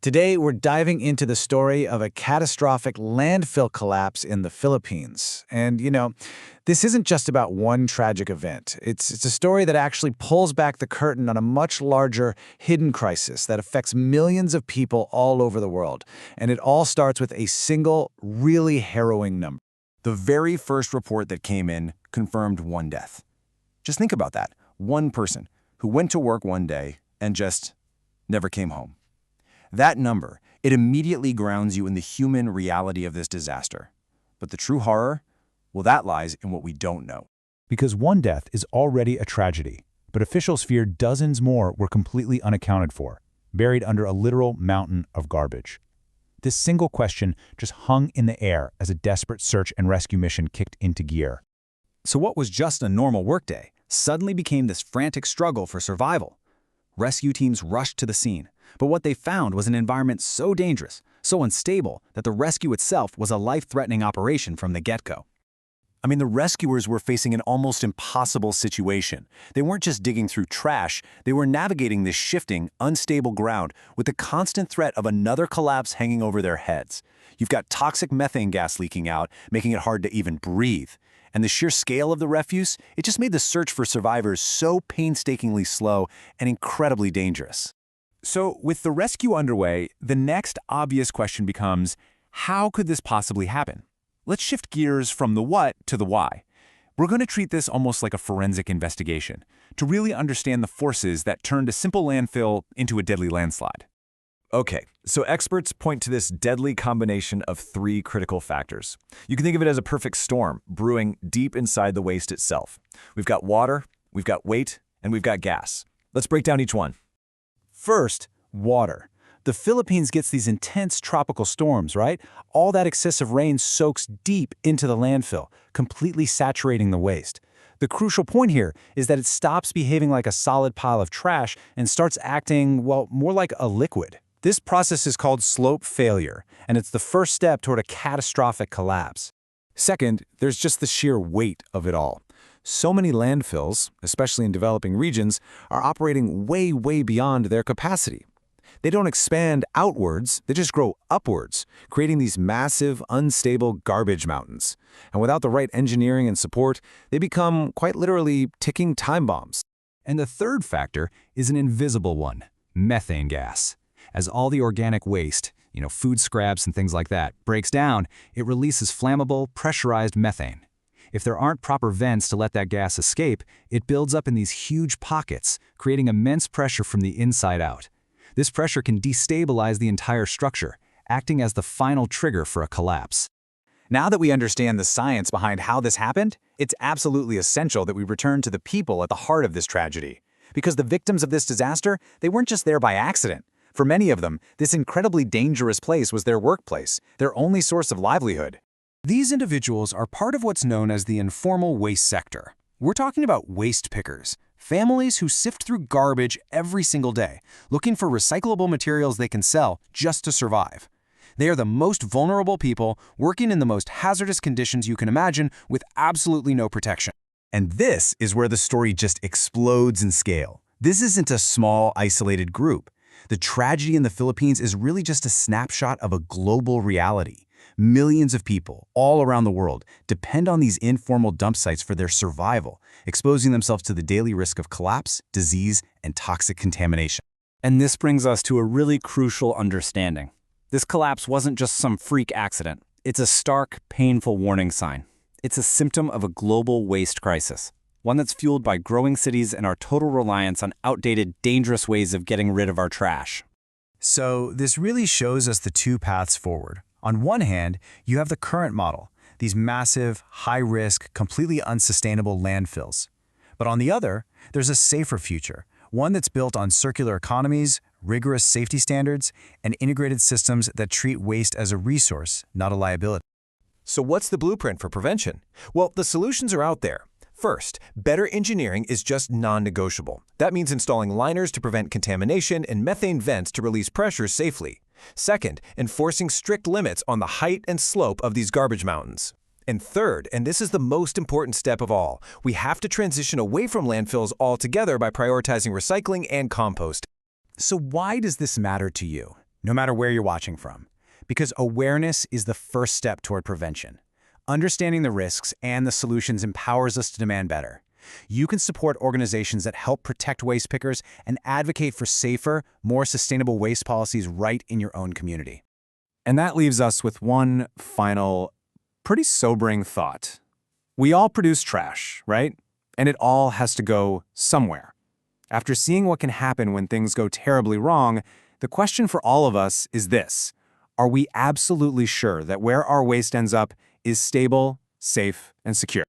Today, we're diving into the story of a catastrophic landfill collapse in the Philippines. And, this isn't just about one tragic event. It's a story that actually pulls back the curtain on a much larger, hidden crisis that affects millions of people all over the world. And it all starts with a single, really harrowing number. The very first report that came in confirmed one death. Just think about that. One person who went to work one day and just never came home. That number, it immediately grounds you in the human reality of this disaster. But the true horror? Well, that lies in what we don't know. Because one death is already a tragedy, but officials fear dozens more were completely unaccounted for, buried under a literal mountain of garbage. This single question just hung in the air as a desperate search and rescue mission kicked into gear. So what was just a normal workday suddenly became this frantic struggle for survival. Rescue teams rushed to the scene, but what they found was an environment so dangerous, so unstable, that the rescue itself was a life-threatening operation from the get-go. I mean, the rescuers were facing an almost impossible situation. They weren't just digging through trash, they were navigating this shifting, unstable ground with the constant threat of another collapse hanging over their heads. You've got toxic methane gas leaking out, making it hard to even breathe. And the sheer scale of the refuse, it just made the search for survivors so painstakingly slow and incredibly dangerous. So, with the rescue underway, the next obvious question becomes, how could this possibly happen? Let's shift gears from the what to the why. We're going to treat this almost like a forensic investigation, to really understand the forces that turned a simple landfill into a deadly landslide. Okay, so experts point to this deadly combination of three critical factors. You can think of it as a perfect storm brewing deep inside the waste itself. We've got water, we've got weight, and we've got gas. Let's break down each one. First, water. The Philippines gets these intense tropical storms, right? All that excessive rain soaks deep into the landfill, completely saturating the waste. The crucial point here is that it stops behaving like a solid pile of trash and starts acting, well, more like a liquid. This process is called slope failure, and it's the first step toward a catastrophic collapse. Second, there's just the sheer weight of it all. So many landfills, especially in developing regions, are operating way, way beyond their capacity. They don't expand outwards, they just grow upwards, creating these massive, unstable garbage mountains. And without the right engineering and support, they become, quite literally, ticking time bombs. And the third factor is an invisible one, methane gas. As all the organic waste, food scraps and things like that, breaks down, it releases flammable, pressurized methane. If there aren't proper vents to let that gas escape, it builds up in these huge pockets, creating immense pressure from the inside out. This pressure can destabilize the entire structure, acting as the final trigger for a collapse. Now that we understand the science behind how this happened, it's absolutely essential that we return to the people at the heart of this tragedy. Because the victims of this disaster, they weren't just there by accident. For many of them, this incredibly dangerous place was their workplace, their only source of livelihood. These individuals are part of what's known as the informal waste sector. We're talking about waste pickers, families who sift through garbage every single day, looking for recyclable materials they can sell just to survive. They are the most vulnerable people working in the most hazardous conditions you can imagine with absolutely no protection. And this is where the story just explodes in scale. This isn't a small, isolated group. The tragedy in the Philippines is really just a snapshot of a global reality. Millions of people all around the world depend on these informal dump sites for their survival, exposing themselves to the daily risk of collapse, disease, and toxic contamination. And this brings us to a really crucial understanding. This collapse wasn't just some freak accident. It's a stark, painful warning sign. It's a symptom of a global waste crisis, one that's fueled by growing cities and our total reliance on outdated, dangerous ways of getting rid of our trash. So this really shows us the two paths forward. On one hand, you have the current model, these massive, high-risk, completely unsustainable landfills. But on the other, there's a safer future, one that's built on circular economies, rigorous safety standards, and integrated systems that treat waste as a resource, not a liability. So what's the blueprint for prevention? Well, the solutions are out there. First, better engineering is just non-negotiable. That means installing liners to prevent contamination and methane vents to release pressure safely. Second, enforcing strict limits on the height and slope of these garbage mountains. And third, and this is the most important step of all, we have to transition away from landfills altogether by prioritizing recycling and compost. So why does this matter to you? no matter where you're watching from, because awareness is the first step toward prevention. Understanding the risks and the solutions empowers us to demand better. You can support organizations that help protect waste pickers and advocate for safer, more sustainable waste policies right in your own community. And that leaves us with one final, pretty sobering thought. We all produce trash, right? And it all has to go somewhere. After seeing what can happen when things go terribly wrong, the question for all of us is this: are we absolutely sure that where our waste ends up is stable, safe, and secure?